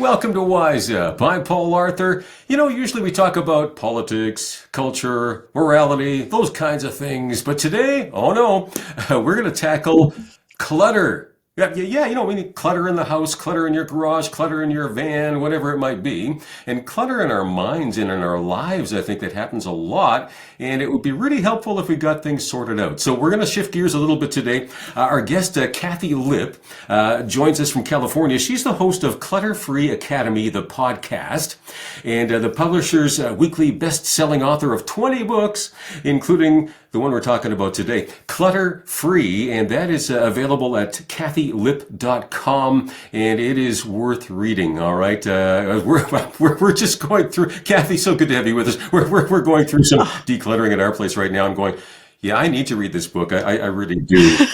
Welcome to WizeUp. I'm Paul Arthur. Usually we talk about politics, culture, morality, those kinds of things. But today, oh no, we're going to tackle clutter. Yeah, we need clutter in the house, clutter in your garage, clutter in your van, whatever it might be. And clutter in our minds and in our lives, I think that happens a lot. And it would be really helpful if we got things sorted out. So we're going to shift gears a little bit today. Our guest, Kathi Lipp, joins us from California. She's the host of Clutter Free Academy, the podcast, and the publisher's weekly best-selling author of 20 books, including the one we're talking about today, Clutter Free, and that is available at kathilipp.com, and it is worth reading. All right, we're just going through. Kathi, so good to have you with us. We're going through some decluttering at our place right now. I'm going, yeah, I need to read this book. I really do.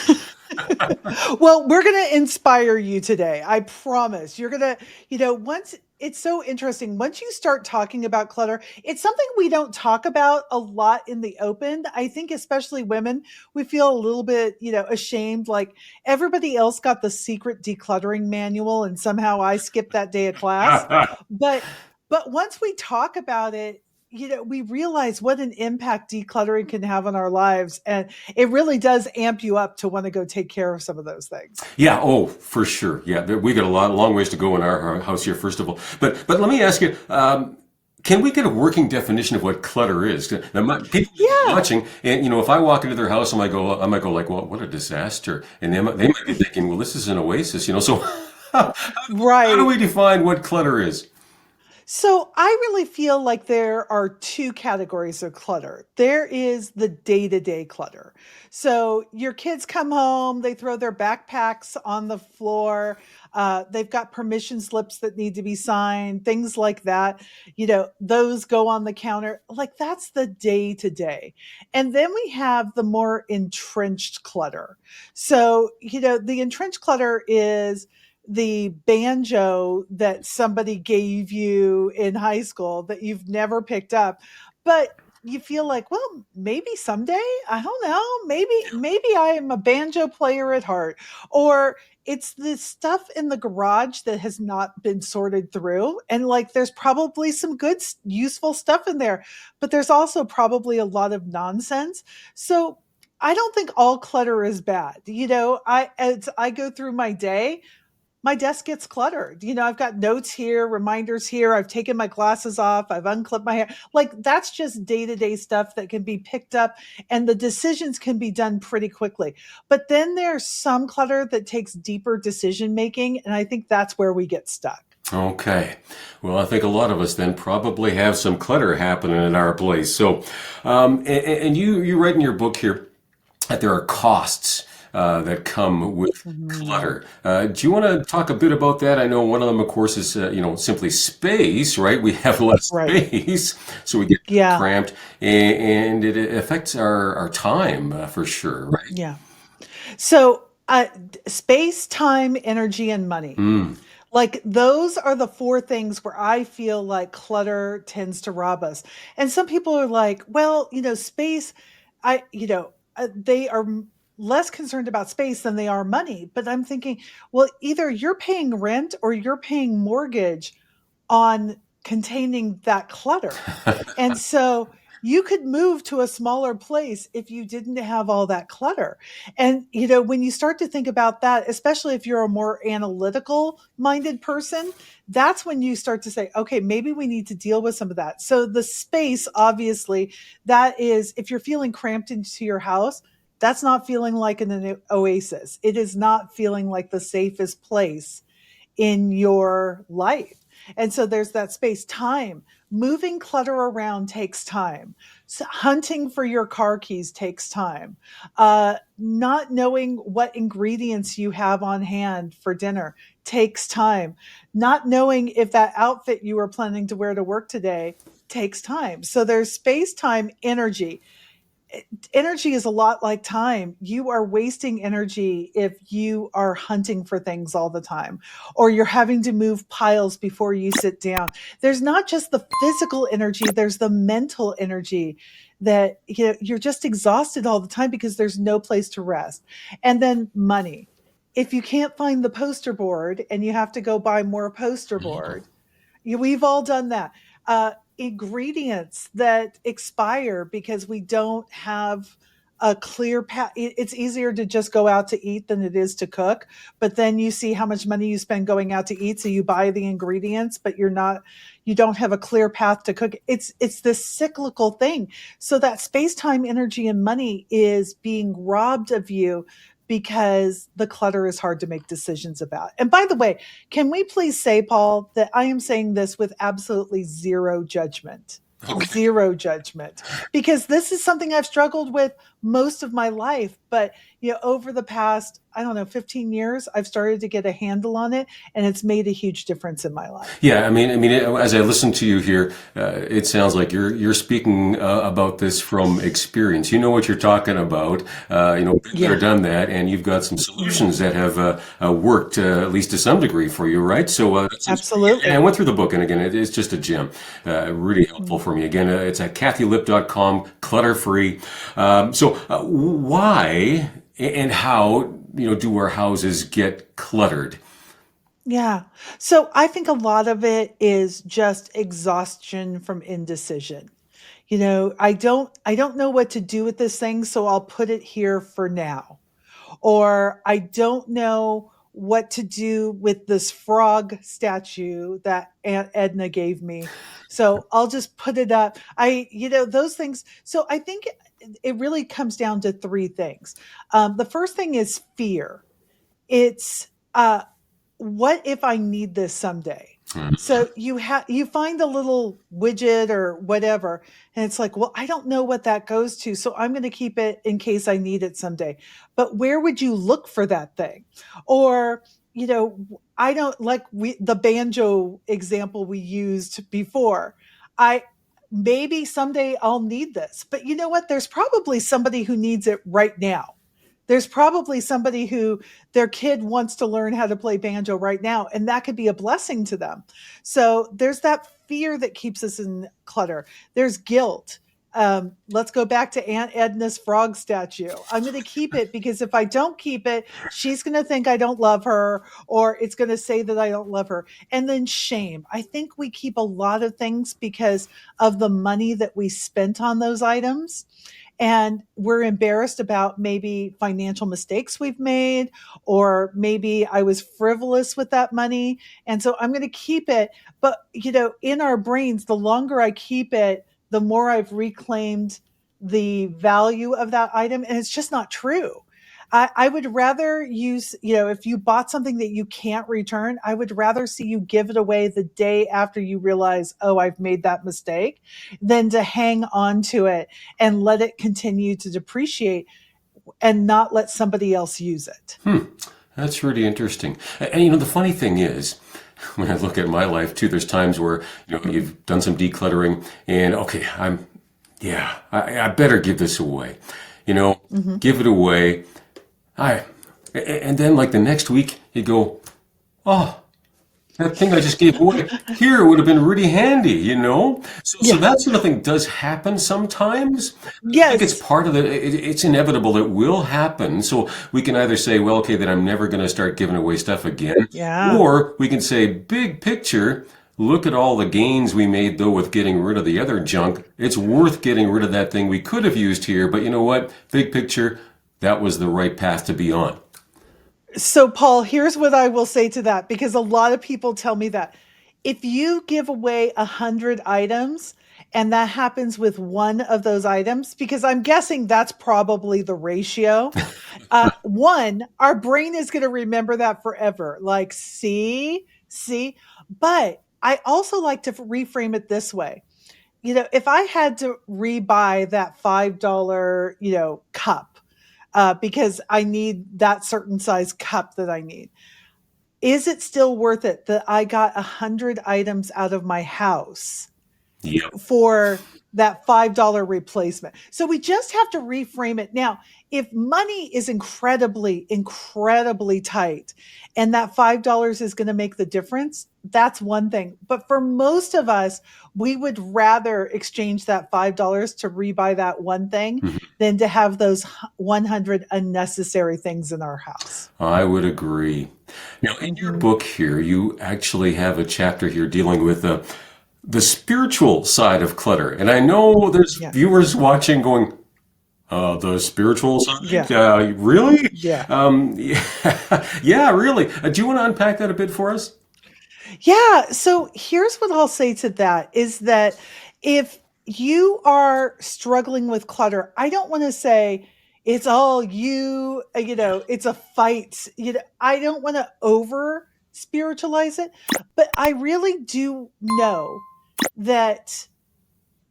Well, we're going to inspire you today. I promise. You're going to, once it's so interesting. Once you start talking about clutter, it's something we don't talk about a lot in the open. I think especially women, we feel a little bit, ashamed, like everybody else got the secret decluttering manual and somehow I skipped that day of class. But once we talk about it, we realize what an impact decluttering can have on our lives. And it really does amp you up to want to go take care of some of those things. Yeah, oh, for sure. Yeah, we got a long ways to go in our house here, first of all. But let me ask you, can we get a working definition of what clutter is? Now, people watching, and if I walk into their house, I might go like, well, what a disaster. And they might be thinking, well, this is an oasis, so right. How do we define what clutter is? So I really feel like there are two categories of clutter. There is the day-to-day clutter. So your kids come home, they throw their backpacks on the floor. They've got permission slips that need to be signed, things like that. Those go on the counter. Like that's the day-to-day. And then we have the more entrenched clutter. So, the entrenched clutter is the banjo that somebody gave you in high school that you've never picked up, but you feel like, well, maybe someday, I don't know, maybe I am a banjo player at heart, or it's the stuff in the garage that has not been sorted through. And like, there's probably some good, useful stuff in there, but there's also probably a lot of nonsense. So I don't think all clutter is bad. As I go through my day, my desk gets cluttered. I've got notes here, reminders here. I've taken my glasses off. I've unclipped my hair. Like that's just day-to-day stuff that can be picked up and the decisions can be done pretty quickly. But then there's some clutter that takes deeper decision making. And I think that's where we get stuck. Okay. Well, I think a lot of us then probably have some clutter happening in our place. So, and you write in your book here that there are costs that come with clutter. Do you want to talk a bit about that? I know one of them, of course, is simply space, right? We have less space, so we get cramped, and it affects our time for sure, right? Yeah. So space, time, energy, and money. Like those are the four things where I feel like clutter tends to rob us. And some people are like, well, space, they are less concerned about space than they are money. But I'm thinking, well, either you're paying rent or you're paying mortgage on containing that clutter. And so you could move to a smaller place if you didn't have all that clutter. And, when you start to think about that, especially if you're a more analytical minded person, that's when you start to say, okay, maybe we need to deal with some of that. So the space, obviously, that is, if you're feeling cramped into your house, that's not feeling like an oasis. It is not feeling like the safest place in your life. And so there's that space. Time. Moving clutter around takes time. So hunting for your car keys takes time. Not knowing what ingredients you have on hand for dinner takes time. Not knowing if that outfit you were planning to wear to work today takes time. So there's space, time, energy. Energy is a lot like time. You are wasting energy if you are hunting for things all the time, or you're having to move piles before you sit down. There's not just the physical energy, there's the mental energy that you're just exhausted all the time because there's no place to rest. And then money. if you can't find the poster board and you have to go buy more poster board, we've all done that. Ingredients that expire because we don't have a clear path. It's easier to just go out to eat than it is to cook. But then you see how much money you spend going out to eat, so you buy the ingredients, but you don't have a clear path to cook. It's this cyclical thing. So that space, time, energy, and money is being robbed of you because the clutter is hard to make decisions about. And by the way, can we please say, Paul, that I am saying this with absolutely zero judgment? Okay. Zero judgment. Because this is something I've struggled with most of my life. But over the past, I don't know, 15 years, I've started to get a handle on it, and it's made a huge difference in my life. Yeah, as I listen to you here, it sounds like you're speaking about this from experience. You know what you're talking about. Been there, Yeah. done that, and you've got some solutions that have worked at least to some degree for you, right? So and I Absolutely. went through the book, and again, it's just a gem. Really helpful Mm. for me. Again, it's at KathyLipp.com, clutter free. Why and how do our houses get cluttered? Yeah. So I think a lot of it is just exhaustion from indecision. I don't know what to do with this thing, so I'll put it here for now. Or I don't know what to do with this frog statue that Aunt Edna gave me. So I'll just put it up. Those things. So I think it really comes down to three things. The first thing is fear. It's what if I need this someday? So you find a little widget or whatever, and it's like, well, I don't know what that goes to, so I'm going to keep it in case I need it someday. But where would you look for that thing? Or I don't like the banjo example we used before. I Maybe someday I'll need this, but you know what? There's probably somebody who needs it right now. There's probably somebody who their kid wants to learn how to play banjo right now, and that could be a blessing to them. So there's that fear that keeps us in clutter. There's guilt. Let's go back to Aunt Edna's frog statue. I'm going to keep it because if I don't keep it, she's going to think I don't love her, or it's going to say that I don't love her. And then shame. I think we keep a lot of things because of the money that we spent on those items, and we're embarrassed about maybe financial mistakes we've made, or maybe I was frivolous with that money, and so I'm going to keep it. But in our brains, the longer I keep it, the more I've reclaimed the value of that item, and it's just not true. I would rather use, if you bought something that you can't return, I would rather see you give it away the day after you realize, oh, I've made that mistake, than to hang on to it and let it continue to depreciate and not let somebody else use it. That's really interesting. And the funny thing is, when I look at my life too, there's times where you've done some decluttering, and okay, I better give this away. Hmm. Give it away. I and then like the next week you go, oh, that thing I just gave away here would have been really handy. So Yeah. that sort of thing does happen sometimes. I think it's Yes. part of it's inevitable. It will happen. So we can either say, well, okay, then I'm never going to start giving away stuff again. Yeah. Or we can say, big picture, look at all the gains we made though with getting rid of the other junk. It's worth getting rid of that thing we could have used here. But you know what? Big picture, that was the right path to be on. So, Paul, here's what I will say to that, because a lot of people tell me that if you give away 100 items and that happens with one of those items, because I'm guessing that's probably the ratio, one, our brain is going to remember that forever. Like, see. But I also like to reframe it this way. If I had to rebuy that $5, cup, because I need that certain size cup that I need, is it still worth it that I got 100 items out of my house Yep. for that $5 replacement. So we just have to reframe it. Now, if money is incredibly, incredibly tight and that $5 is going to make the difference, that's one thing. But for most of us, we would rather exchange that $5 to rebuy that one thing Mhm. than to have those 100 unnecessary things in our house. I would agree. Now, in your Hmm. book here, you actually have a chapter here dealing with the spiritual side of clutter. And I know there's Yeah. viewers watching going, the spiritual Yeah. side? Really? Yeah. Yeah, yeah, really. Do you want to unpack that a bit for us? Yeah. So here's what I'll say to that is that if you are struggling with clutter, I don't want to say it's all you, it's a fight. I don't want to over spiritualize it, but I really do know that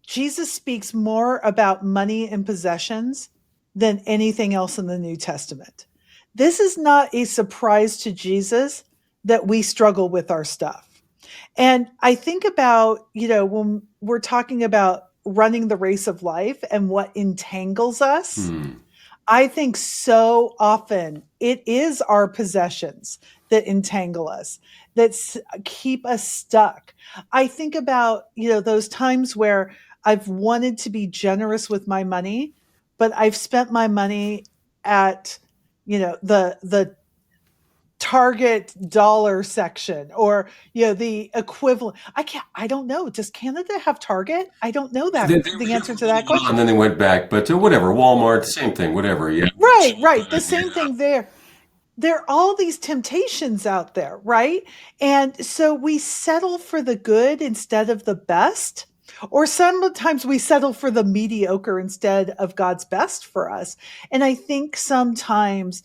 Jesus speaks more about money and possessions than anything else in the New Testament. This is not a surprise to Jesus that we struggle with our stuff. And I think about, when we're talking about running the race of life and what entangles us, Hmm. I think so often it is our possessions that entangle us, keep us stuck. I think about, those times where I've wanted to be generous with my money, but I've spent my money at, the Target dollar section or, the equivalent. I don't know. Does Canada have Target? I don't know They were the here answer for a to little that while question. and then they went back, but whatever. Walmart, same thing, whatever. Yeah. Right, All right. The good. same Yeah. thing there. There are all these temptations out there, right? And so we settle for the good instead of the best. Or sometimes we settle for the mediocre instead of God's best for us. And I think sometimes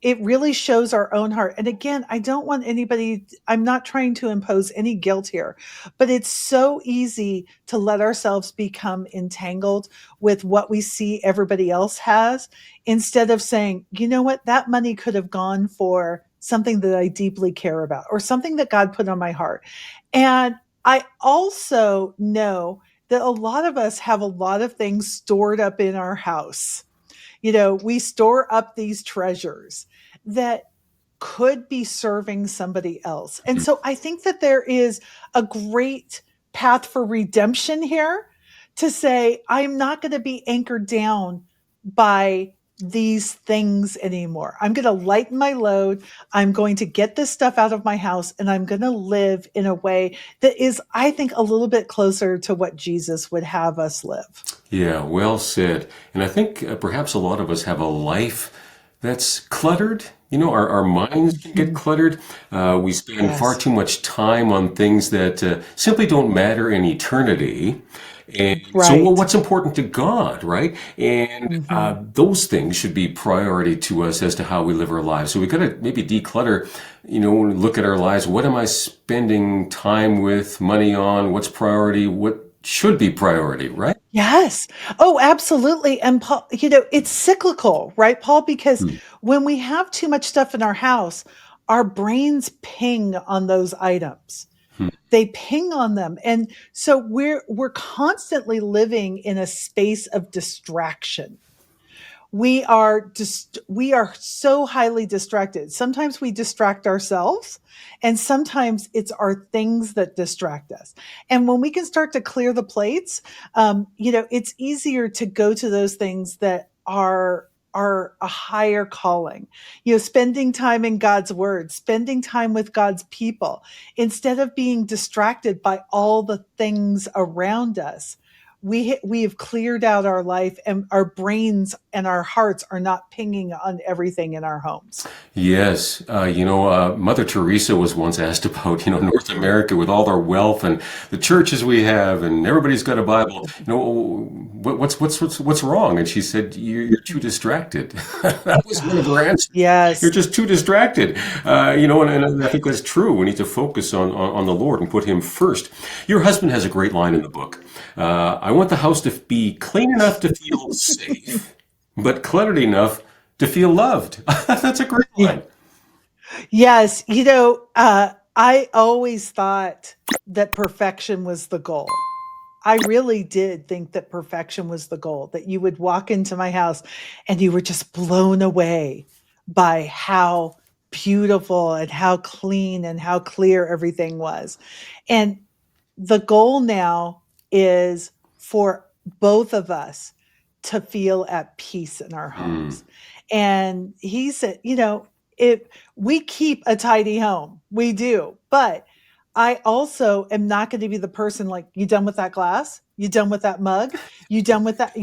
it really shows our own heart. And again, I don't want anybody, I'm not trying to impose any guilt here, but it's so easy to let ourselves become entangled with what we see everybody else has instead of saying, you know what, that money could have gone for something that I deeply care about or something that God put on my heart. And I also know that a lot of us have a lot of things stored up in our house. We store up these treasures that could be serving somebody else. And so I think that there is a great path for redemption here to say, I'm not going to be anchored down by these things anymore. I'm going to lighten my load. I'm going to get this stuff out of my house and I'm going to live in a way that is, I think, a little bit closer to what Jesus would have us live. Yeah, well said. And I think perhaps a lot of us have a life that's cluttered. Our minds can get Mhm. cluttered. We spend far Yes. too much time on things that simply don't matter in eternity. And so, well, Right. what's important to God, right? And Hmm. those things should be priority to us as to how we live our lives. So we got to maybe declutter, look at our lives. What am I spending time with, money on? What's priority? What should be priority, right? Yes. Oh, absolutely. And Paul, it's cyclical, right, Paul? Because Hmm. when we have too much stuff in our house, our brains ping on those items. Hmm. They ping on them. And so we're constantly living in a space of distraction. We are so highly distracted. Sometimes we distract ourselves and sometimes it's our things that distract us. And when we can start to clear the plates, it's easier to go to those things that are a higher calling. Spending time in God's word, spending time with God's people instead of being distracted by all the things around us. We have cleared out our life and our brains and our hearts are not pinging on everything in our homes. Yes, Mother Teresa was once asked about, North America with all their wealth and the churches we have, and everybody's got a Bible. What's wrong? And she said, "You're too distracted." That was one of her answers. You're Yes. just too distracted. And I think that's true. We need to focus on the Lord and put Him first. Your husband has a great line in the book. I want the house to be clean enough to feel safe, but cluttered enough to feel loved. That's a great Yeah. line. Yes. I always thought that perfection was the goal. I really did think that perfection was the goal, that you would walk into my house and you were just blown away by how beautiful and how clean and how clear everything was. And the goal now is for both of us to feel at peace in our Mm. homes. And he said, if we keep a tidy home, we do, but I also am not going to be the person like, you done with that glass? You done with that mug? You done with that?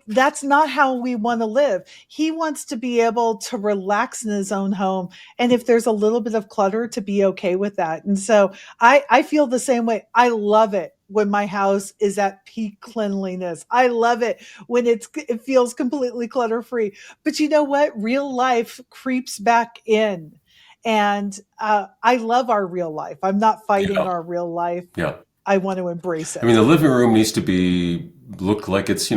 That's not how we want to live. He wants to be able to relax in his own home. And if there's a little bit of clutter, to be okay with that. And so I feel the same way. I love it when my house is at peak cleanliness. I love it when it feels completely clutter free. But you know what? Real life creeps back in. And I love our real life. I'm not fighting Yeah. our real life. Yeah. I want to embrace I mean, it. the living room needs to look like it's,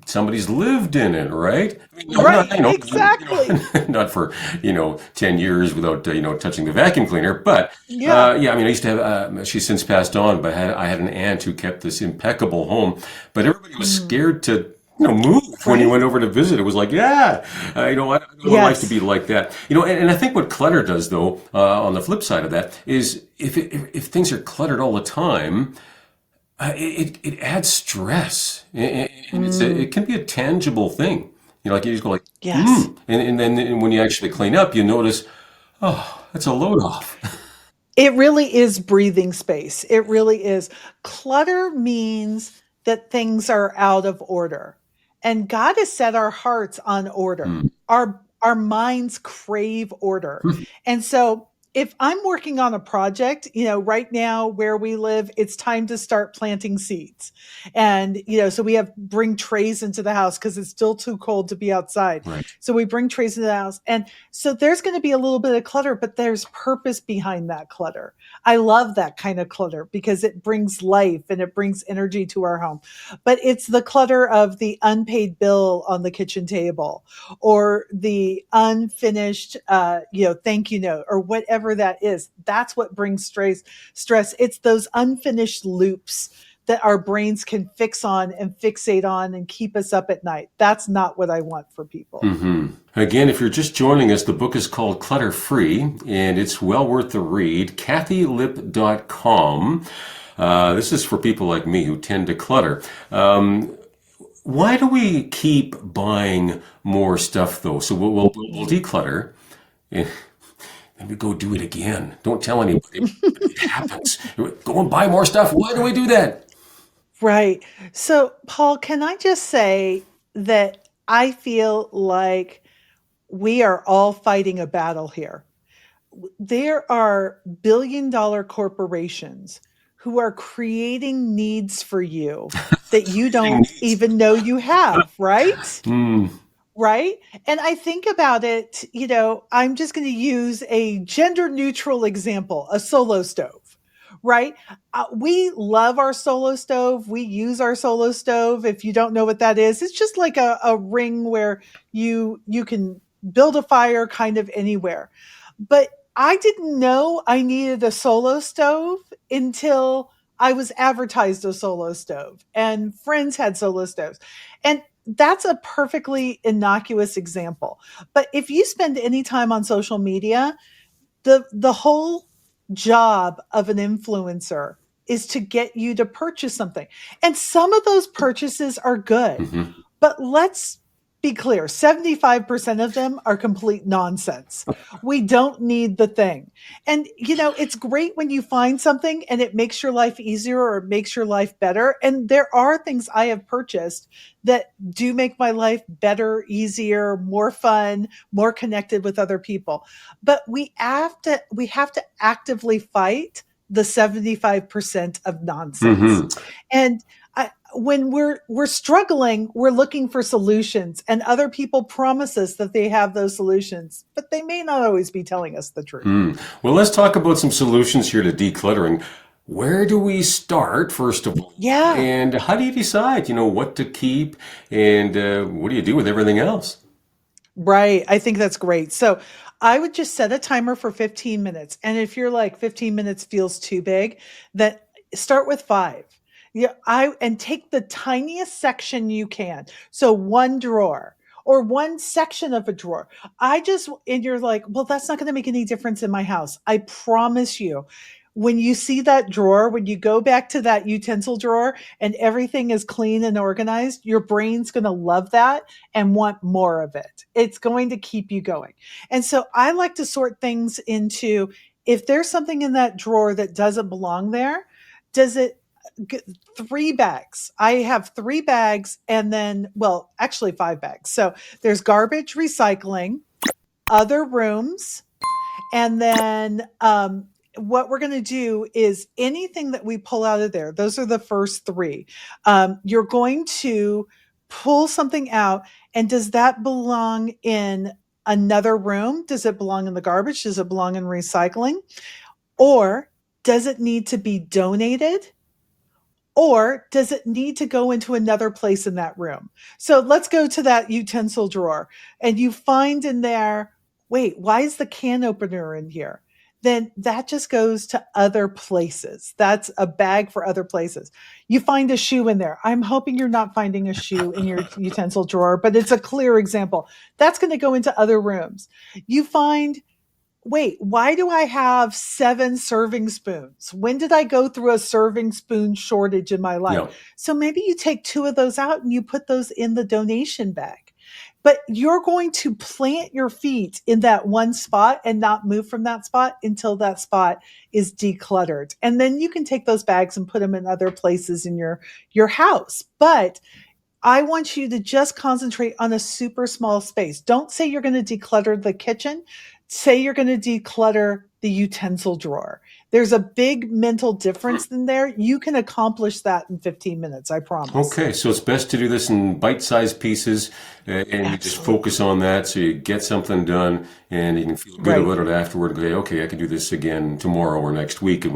somebody's lived in it, right? I mean, no, not, Right. Exactly. not for, 10 years without, touching the vacuum cleaner. But, Yeah. yeah, I mean, I used to have, she's since passed on, but I had an aunt who kept this impeccable home, but everybody was scared to, move when you Right. went over to visit. It was like, yeah, I don't want life to Yes. be like that. And I think what clutter does, though, on the flip side of that, is if things are cluttered all the time, it adds stress, and it can be a tangible thing. Like you just go like, Yes. and then when you actually clean up, you notice, oh, that's a load off. It really is breathing space. It really is. Clutter means that things are out of order. And God has set our hearts on order. Our minds crave order. And so if I'm working on a project, right now where we live, it's time to start planting seeds. And so we have bring trays into the house because it's still too cold to be outside. Right. So we bring trays into the house. And so there's going to be a little bit of clutter, but there's purpose behind that clutter. I love that kind of clutter because it brings life and it brings energy to our home. But it's the clutter of the unpaid bill on the kitchen table or the unfinished, thank you note or whatever that is. That's what brings stress. It's those unfinished loops that our brains can fix on and fixate on and keep us up at night. That's not what I want for people. Again, if you're just joining us, the book is called Clutter Free, and it's well worth the read. KathiLipp.com. This is for people like me who tend to clutter. Why do we keep buying more stuff, though? So we'll declutter, and we go do it again. Don't tell anybody. It happens. Go and buy more stuff. Why do we do that? Right. So, Paul, can I just say that I feel like we are all fighting a battle here. There are billion-dollar corporations who are creating needs for you that you don't even know you have, right? Right? And I think about it, I'm just going to use a gender neutral example, a solo stove, right? We love our solo stove. We use our solo stove. If you don't know what that is, it's just like a ring where you can build a fire kind of anywhere. But I didn't know I needed a solo stove until I was advertised a solo stove and friends had solo stoves. And that's a perfectly innocuous example. But if you spend any time on social media, the whole job of an influencer is to get you to purchase something. And some of those purchases are good. But let's be clear, 75% of them are complete nonsense. We don't need the thing. And it's great when you find something and it makes your life easier or it makes your life better. And there are things I have purchased that do make my life better, easier, more fun, more connected with other people. But we have to actively fight the 75% of nonsense. And when we're struggling, we're looking for solutions, and other people promise us that they have those solutions, but they may not always be telling us the truth. Well, let's talk about some solutions here to decluttering. Where do we start, first of all? Yeah, And how do you decide, what to keep and what do you do with everything else? right. I think that's great. So I would just set a timer for 15 minutes. And if you're like 15 minutes feels too big, then start with 5. Yeah, and take the tiniest section you can. So one drawer or one section of a drawer. And you're like, well, that's not going to make any difference in my house. I promise you. When you see that drawer, when you go back to that utensil drawer and everything is clean and organized, your brain's going to love that and want more of it. It's going to keep you going. And so I like to sort things into, if there's something in that drawer that doesn't belong there, does it 3 bags. I have 3 bags and then, well, actually 5 bags. So there's garbage, recycling, other rooms, and then what we're going to do is anything that we pull out of there, those are the first three. You're going to pull something out, and does that belong in another room? Does it belong in the garbage? Does it belong in recycling? Or does it need to be donated? Or does it need to go into another place in that room? So let's go to that utensil drawer and you find in there, wait, why is the can opener in here? Then that just goes to other places. That's a bag for other places. You find a shoe in there. I'm hoping you're not finding a shoe in your utensil drawer, but it's a clear example. That's going to go into other rooms. You find, wait, why do I have 7 serving spoons? When did I go through a serving spoon shortage in my life? Yeah. So maybe you take 2 of those out and you put those in the donation bag. But you're going to plant your feet in that one spot and not move from that spot until that spot is decluttered. And then you can take those bags and put them in other places in your house. But I want you to just concentrate on a super small space. Don't say you're going to declutter the kitchen. Say you're going to declutter the utensil drawer. There's a big mental difference in there. You can accomplish that in 15 minutes, I promise. Okay, so it's best to do this in bite-sized pieces, and you just focus on that so you get something done and you can feel good Right. about it afterward. And go, okay, I can do this again tomorrow or next week,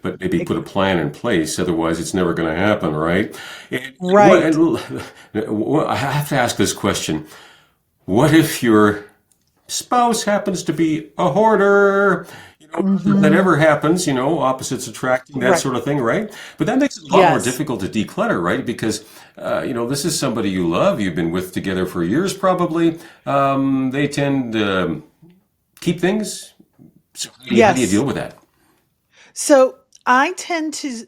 but maybe put a plan in place. Otherwise, it's never going to happen, right? Right. I have to ask this question. What if your spouse happens to be a hoarder? That ever happens, opposites attracting, that Right. sort of thing, right? But that makes it a lot more Yes. difficult to declutter, right? Because, this is somebody you love, you've been with together for years probably. They tend to keep things. So how do you Yes. deal with that? So I tend to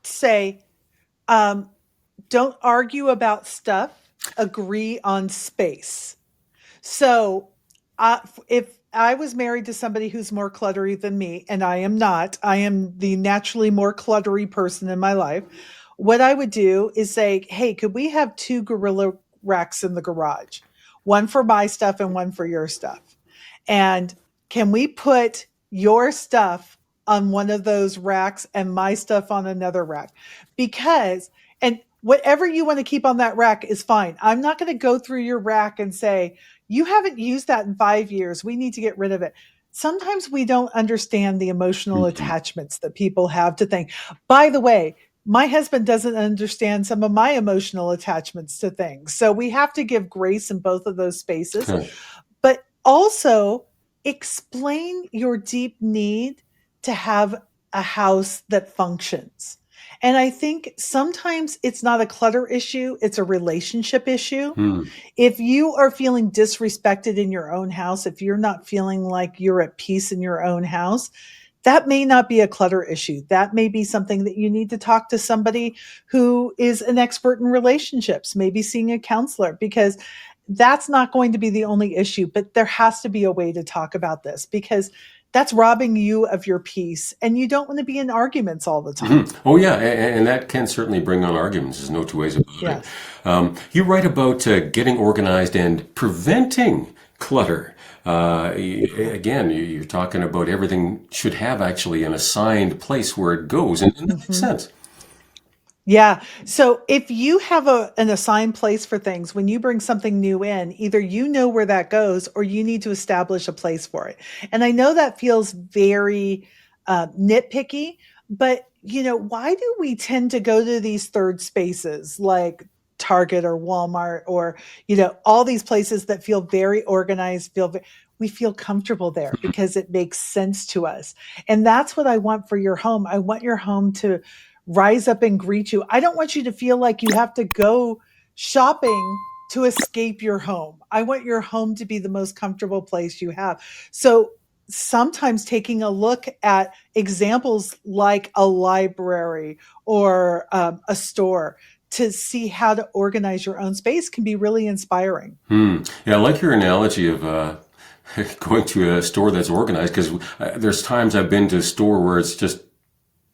say, um, don't argue about stuff, agree on space. So, if I was married to somebody who's more cluttery than me, and I am not, I am the naturally more cluttery person in my life. What I would do is say, hey, could we have 2 gorilla racks in the garage? One for my stuff and one for your stuff. And can we put your stuff on one of those racks and my stuff on another rack? And whatever you want to keep on that rack is fine. I'm not going to go through your rack and say, you haven't used that in 5 years. We need to get rid of it. Sometimes we don't understand the emotional attachments that people have to things. By the way, my husband doesn't understand some of my emotional attachments to things. So we have to give grace in both of those spaces, Okay. but also explain your deep need to have a house that functions. And I think sometimes it's not a clutter issue, it's a relationship issue. If you are feeling disrespected in your own house, if you're not feeling like you're at peace in your own house, that may not be a clutter issue. That may be something that you need to talk to somebody who is an expert in relationships, maybe seeing a counselor, because that's not going to be the only issue. But there has to be a way to talk about this because that's robbing you of your peace. And you don't want to be in arguments all the time. Oh, yeah, and that can certainly bring on arguments. There's no two ways about it. Yes. You write about getting organized and preventing clutter. Again, you're talking about everything should have actually an assigned place where it goes, and that makes sense. Yeah. So if you have an assigned place for things, when you bring something new in, either you know where that goes or you need to establish a place for it. And I know that feels very nitpicky, but why do we tend to go to these third spaces like Target or Walmart or, all these places that feel very organized, we feel comfortable there because it makes sense to us. And that's what I want for your home. I want your home to rise up and greet you. I don't want you to feel like you have to go shopping to escape your home. I want your home to be the most comfortable place you have. So sometimes taking a look at examples like a library or a store to see how to organize your own space can be really inspiring. Yeah, I like your analogy of going to a store that's organized because there's times I've been to a store where it's just,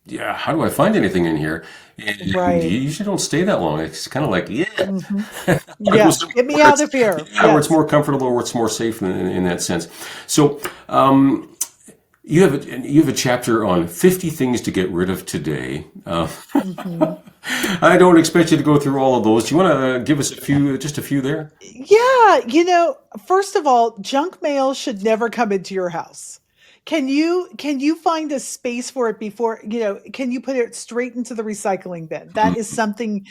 yeah, how do I find anything in here? And you Right. usually don't stay that long. It's kind of like, yeah, Hmm. I go Yeah. Get me somewhere out of here. yeah, where it's Yes. more comfortable, where it's more safe in that sense. So, you have a chapter on 50 things to get rid of today. Hmm. I don't expect you to go through all of those. Do you want to give us just a few there? Yeah, first of all, junk mail should never come into your house. Can you find a space for it before, can you put it straight into the recycling bin? That is something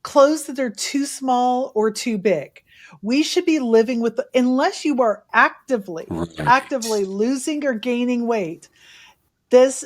clothes that are too small or too big. We should be living with unless you are actively Right. losing or gaining weight. This,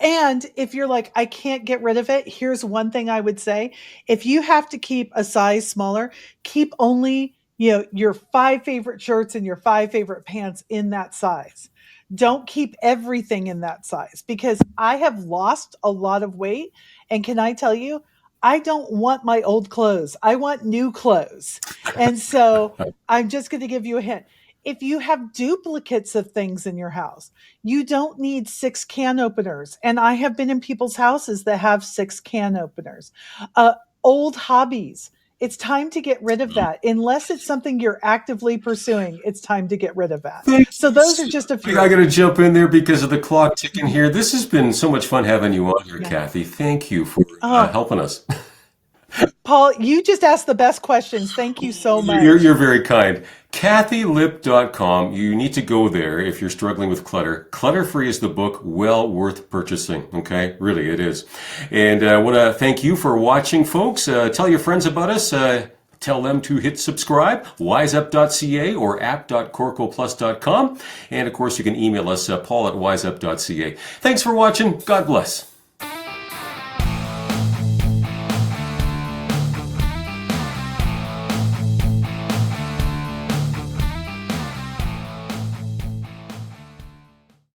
and if you're like, I can't get rid of it, here's one thing I would say. If you have to keep a size smaller, keep only, your five favorite shirts and your five favorite pants in that size. Don't keep everything in that size because I have lost a lot of weight. And can I tell you, I don't want my old clothes. I want new clothes. And so I'm just going to give you a hint. If you have duplicates of things in your house, you don't need six can openers. And I have been in people's houses that have six can openers. Uh, Old hobbies. It's time to get rid of that. Unless it's something you're actively pursuing, it's time to get rid of that. Thank So you. those are just a I few. got to jump in there because of the clock ticking here. This has been so much fun having you on here, Yeah. Kathy. Thank you for Oh, helping us. Paul, you just asked the best questions. Thank you so You're much. very kind. KathyLipp.com. You need to go there if you're struggling with clutter. Clutter Free is the book, well worth purchasing. Okay, really, it is. And I want to thank you for watching, folks. Tell your friends about us. Tell them to hit subscribe, WizeUp.ca or app.corcoplus.com. And of course, you can email us, paul@WizeUp.ca. Thanks for watching. God bless.